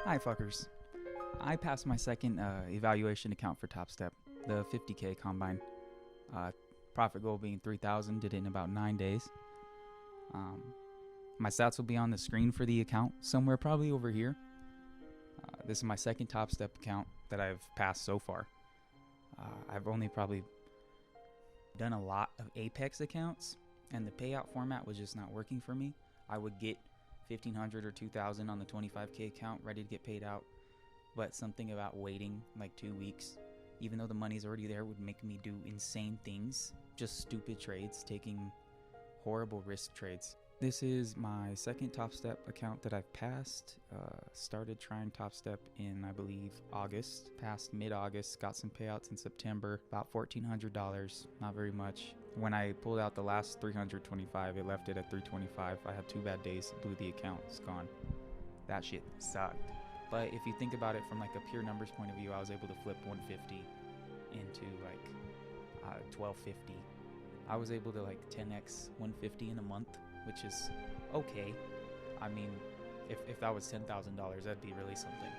Hi fuckers. I passed my second evaluation account for Top Step, the 50K combine. Profit goal being 3,000, did it in about 9 days. My stats will be on the screen for the account, somewhere probably over here. This is my second Top Step account that I've passed so far. I've only probably done a lot of Apex accounts, and the payout format was just not working for me. I would get 1,500 or 2,000 on the 25K account ready to get paid out, but something about waiting like 2 weeks, even though the money's already there, would make me do insane things, just stupid trades, taking horrible risk trades. This is my second Top Step account that I've passed. Started trying Top Step in, I believe, August. Passed mid-August, got some payouts in September, about $1,400, not very much. When I pulled out the last 325, it left it at 325. I had 2 bad days, blew the account, it's gone. That shit sucked. But if you think about it from like a pure numbers point of view, I was able to flip 150 into like 1250. I was able to like 10x 150 in a month, which is okay. I mean, if that was $10,000, that'd be really something.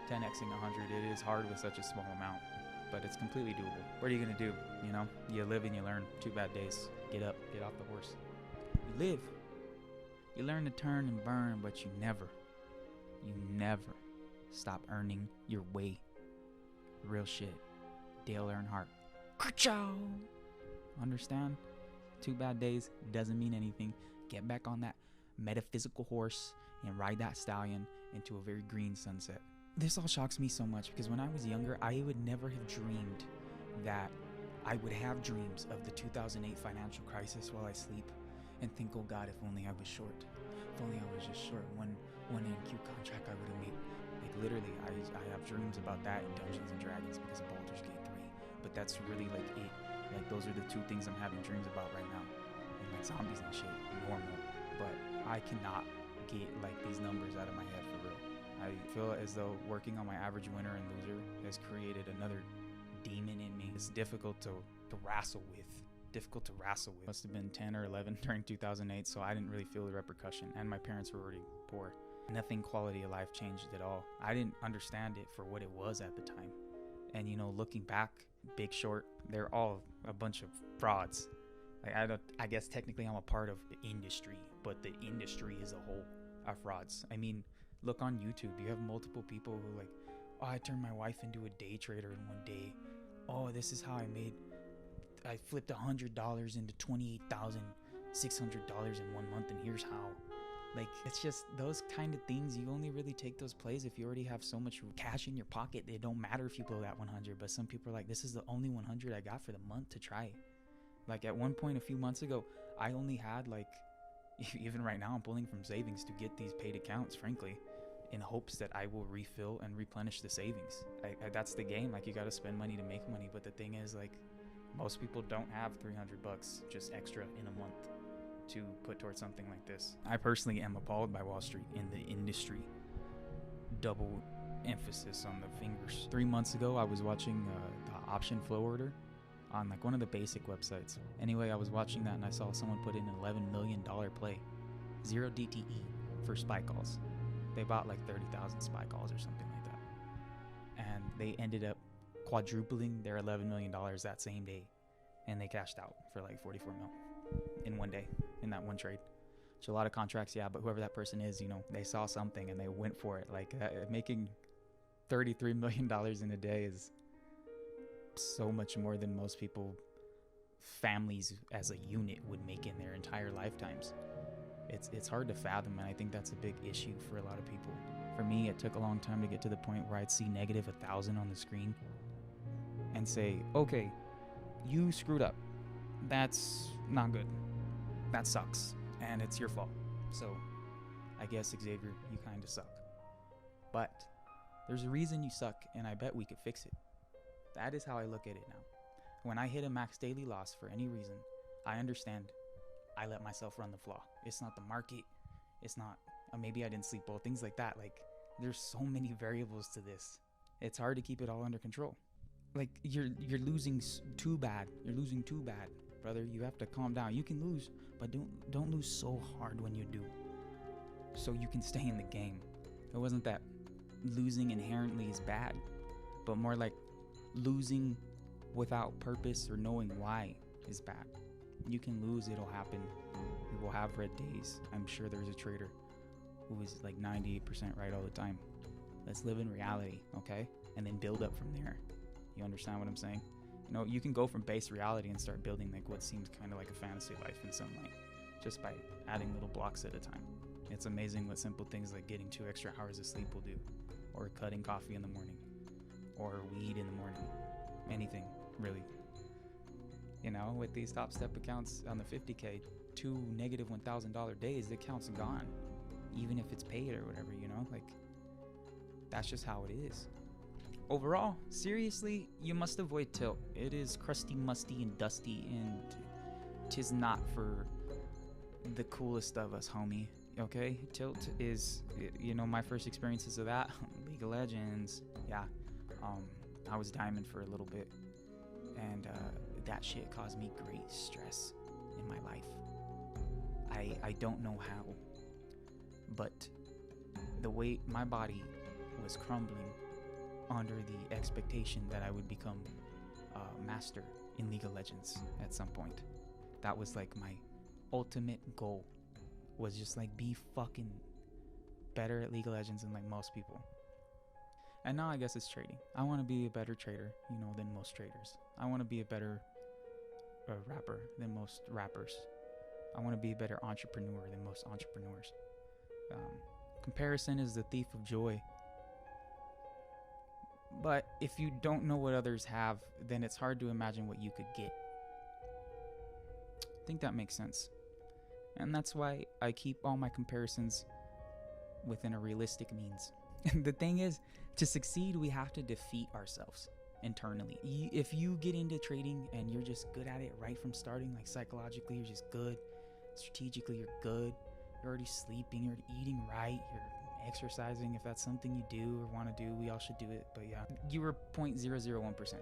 10xing 100, it is hard with such a small amount, but it's completely doable. What are you gonna do? You know, you live and you learn. 2 bad days. Get up, get off the horse. You live. You learn to turn and burn, but you never stop earning your way. Real shit. Dale Earnhardt. Ka-chow! Understand? 2 bad days doesn't mean anything. Get back on that metaphysical horse and ride that stallion into a very green sunset. This all shocks me so much because when I was younger, I would never have dreamed that I would have dreams of the 2008 financial crisis while I sleep and think, oh God, if only I was short. If only I was just short one NQ contract I would have made. Like literally, I have dreams about that in Dungeons and Dragons because of Baldur's Gate 3. But that's really like it. Like those are the 2 things I'm having dreams about right now. And like zombies and shit, normal. But I cannot get like these numbers out of my head for real. I feel as though working on my average winner and loser has created another demon in me. It's difficult to wrestle with. Must have been 10 or 11 during 2008, so I didn't really feel the repercussion. And my parents were already poor. Nothing quality of life changed at all. I didn't understand it for what it was at the time. And you know, looking back, Big Short, they're all a bunch of frauds. Like I guess technically I'm a part of the industry, but the industry as a whole are frauds. I mean, look on YouTube. You have multiple people who like, oh, I turned my wife into a day trader in 1 day. Oh, this is how I flipped $100 into $28,600 in 1 month, and here's how. Like, it's just those kind of things. You only really take those plays if you already have so much cash in your pocket. It don't matter if you blow that 100, but some people are like, this is the only 100 I got for the month to try. Like at one point a few months ago, I only had like, even right now I'm pulling from savings to get these paid accounts, frankly, in hopes that I will refill and replenish the savings. That's the game. Like, you got to spend money to make money. But the thing is, like, most people don't have $300 just extra in a month to put towards something like this. I personally am appalled by Wall Street in the industry. Double emphasis on the fingers. 3 months ago, I was watching the option flow order on like one of the basic websites. Anyway, I was watching that and I saw someone put in an $11 million play. 0 DTE for SPY calls. They bought like 30,000 SPY calls or something like that. And they ended up quadrupling their $11 million that same day. And they cashed out for like 44 mil in 1 day, in that one trade. So a lot of contracts, yeah, but whoever that person is, you know, they saw something and they went for it. Like making $33 million in a day is so much more than most people, families as a unit, would make in their entire lifetimes. It's hard to fathom, and I think that's a big issue for a lot of people. For me, it took a long time to get to the point where I'd see negative 1,000 on the screen and say, okay, you screwed up. That's not good. That sucks, and it's your fault. So I guess, Xavier, you kind of suck. But there's a reason you suck, and I bet we could fix it. That is how I look at it now. When I hit a max daily loss for any reason, I understand. I let myself run the flaw. It's not the market. It's not, maybe I didn't sleep well, things like that. Like, there's so many variables to this. It's hard to keep it all under control. Like, you're losing too bad. You're losing too bad, brother. You have to calm down. You can lose, but don't lose so hard when you do, so you can stay in the game. It wasn't that losing inherently is bad, but more like losing without purpose or knowing why is bad. You can lose, it'll happen. We will have red days. I'm sure there's a trader who is like 98% right all the time. Let's live in reality, okay? And then build up from there. You understand what I'm saying? You know, you can go from base reality and start building like what seems kind of like a fantasy life in some way, just by adding little blocks at a time. It's amazing what simple things like getting 2 extra hours of sleep will do, or cutting coffee in the morning, or weed in the morning. Anything, really. You know, with these top step accounts on the 50K, 2 negative $1,000 days, the account's gone. Even if it's paid or whatever, you know, like, that's just how it is. Overall, seriously, you must avoid tilt. It is crusty, musty, and dusty, and 'tis not for the coolest of us, homie. Okay? Tilt is, you know, my first experiences of that, League of Legends. Yeah. I was diamond for a little bit, and that shit caused me great stress in my life. I don't know how, but the way my body was crumbling under the expectation that I would become a master in League of Legends at some point. That was like my ultimate goal, was just like be fucking better at League of Legends than like most people. And now I guess it's trading. I want to be a better trader, you know, than most traders. I want to be a better rapper than most rappers. I want to be a better entrepreneur than most entrepreneurs. Comparison is the thief of joy. But if you don't know what others have, then it's hard to imagine what you could get. I think that makes sense. And that's why I keep all my comparisons within a realistic means. The thing is, to succeed, we have to defeat ourselves internally. If you get into trading and you're just good at it right from starting, like psychologically you're just good, strategically you're good, you're already sleeping, you're eating right, you're exercising, if that's something you do or want to do, we all should do it. But yeah, you were 0.001%.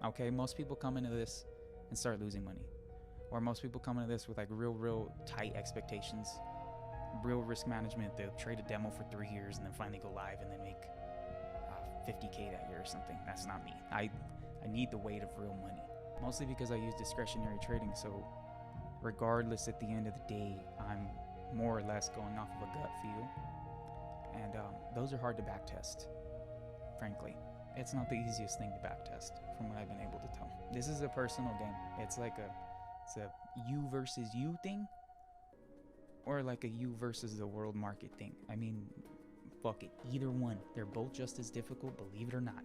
Okay, most people come into this and start losing money, or most people come into this with like real tight expectations, real risk management. They'll trade a demo for 3 years and then finally go live and then make 50K that year or something. That's not me. I need the weight of real money, mostly because I use discretionary trading. So regardless, at the end of the day, I'm more or less going off of a gut feel. And those are hard to backtest, frankly. It's not the easiest thing to backtest, from what I've been able to tell. This is a personal game. It's like it's a you versus you thing, or like a you versus the world market thing. I mean, fuck it, either one. They're both just as difficult, believe it or not.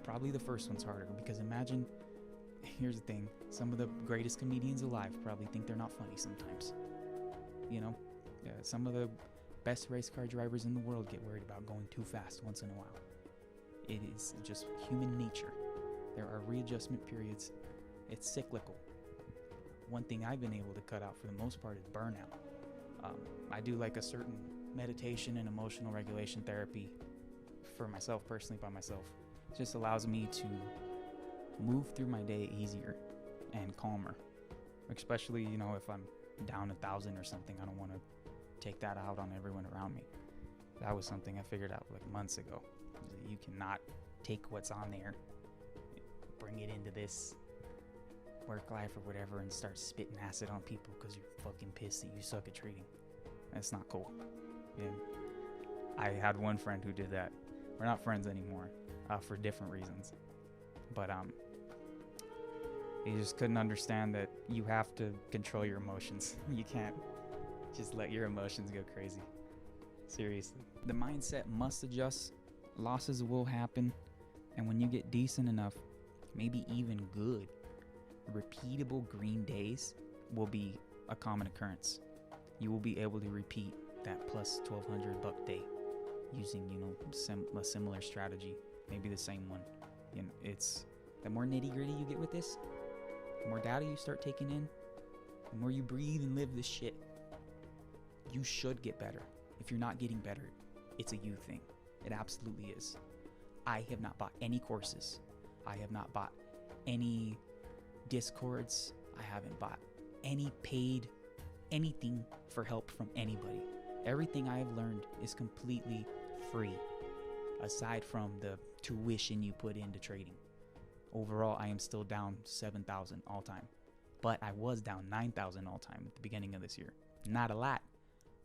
Probably the first one's harder, because imagine, here's the thing, some of the greatest comedians alive probably think they're not funny sometimes. You know, some of the best race car drivers in the world get worried about going too fast once in a while. It is just human nature. There are readjustment periods. It's cyclical. One thing I've been able to cut out for the most part is burnout. I do like a certain meditation and emotional regulation therapy for myself personally, by myself. It just allows me to move through my day easier and calmer, especially, you know, if I'm down 1,000 or something. I don't want to take that out on everyone around me. That was something I figured out like months ago. You cannot take what's on there, bring it into this work life or whatever, and start spitting acid on people because you're fucking pissed that you suck at trading. That's not cool. Yeah. I had one friend who did that. We're not friends anymore, for different reasons. But he just couldn't understand that you have to control your emotions. You can't just let your emotions go crazy. Seriously. The mindset must adjust. Losses will happen. And when you get decent enough, maybe even good, repeatable green days will be a common occurrence. You will be able to repeat that plus $1,200 day using, you know, a similar strategy, maybe the same one. You know, it's the more nitty gritty you get with this, the more data you start taking in, the more you breathe and live this shit. You should get better. If you're not getting better, it's a you thing. It absolutely is. I have not bought any courses. I have not bought any Discords. I haven't bought any paid anything for help from anybody. Everything I have learned is completely free. aside from the tuition you put into trading. Overall, I am still down 7,000 all time, but I was down 9,000 all time at the beginning of this year. Not a lot,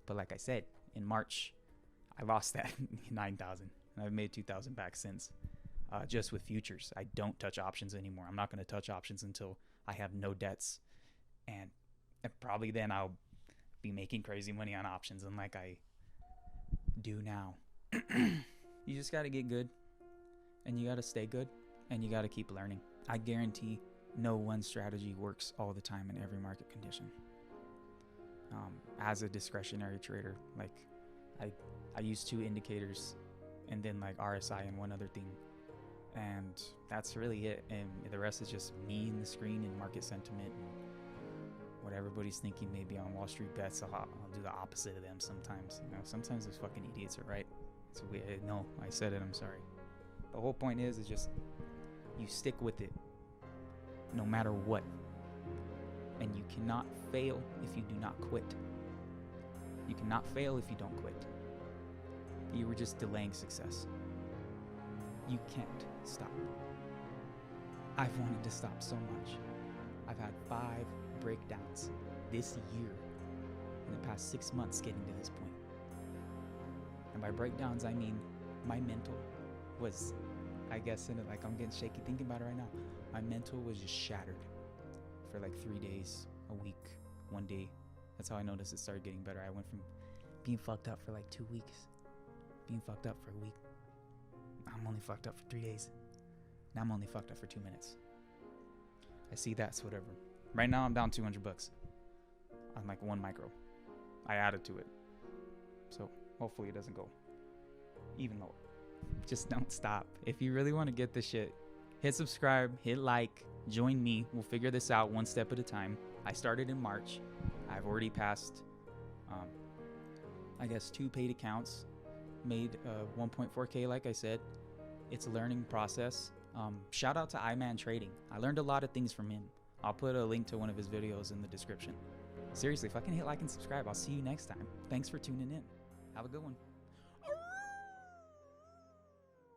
but like I said, in March, I lost that 9,000, and I've made 2,000 back since. Just with futures, I don't touch options anymore. I'm not going to touch options until I have no debts, and probably then I'll be making crazy money on options, unlike I do now. You just got to get good, and you got to stay good, and you got to keep learning. I guarantee no one strategy works all the time in every market condition. As a discretionary trader, like I use 2 indicators and then like RSI and one other thing, and that's really it. And the rest is just me and the screen and market sentiment and what everybody's thinking. Maybe on Wall Street bets, I'll do the opposite of them sometimes. You know, sometimes those fucking idiots are right. So no, I said it. I'm sorry. The whole point is just you stick with it, no matter what. And you cannot fail if you do not quit. You cannot fail if you don't quit. You were just delaying success. You can't stop. I've wanted to stop so much. I've had 5 breakdowns this year in the past 6 months getting to this point. And by breakdowns, I mean my mental was, I guess, in it, like I'm getting shaky thinking about it right now. My mental was just shattered for like 3 days, a week, 1 day. That's how I noticed it started getting better. I went from being fucked up for like 2 weeks, being fucked up for a week. I'm only fucked up for 3 days. Now I'm only fucked up for 2 minutes. I see that's whatever. Right now I'm down $200 on like 1 micro. I added to it. So hopefully it doesn't go even lower. Just don't stop. If you really want to get this shit, hit subscribe, hit like, join me. We'll figure this out one step at a time. I started in March. I've already passed, I guess, 2 paid accounts. Made 1.4K, like I said. It's a learning process. Shout out to iMan Trading. I learned a lot of things from him. I'll put a link to one of his videos in the description. Seriously, fucking hit like and subscribe. I'll see you next time. Thanks for tuning in. Have a good one.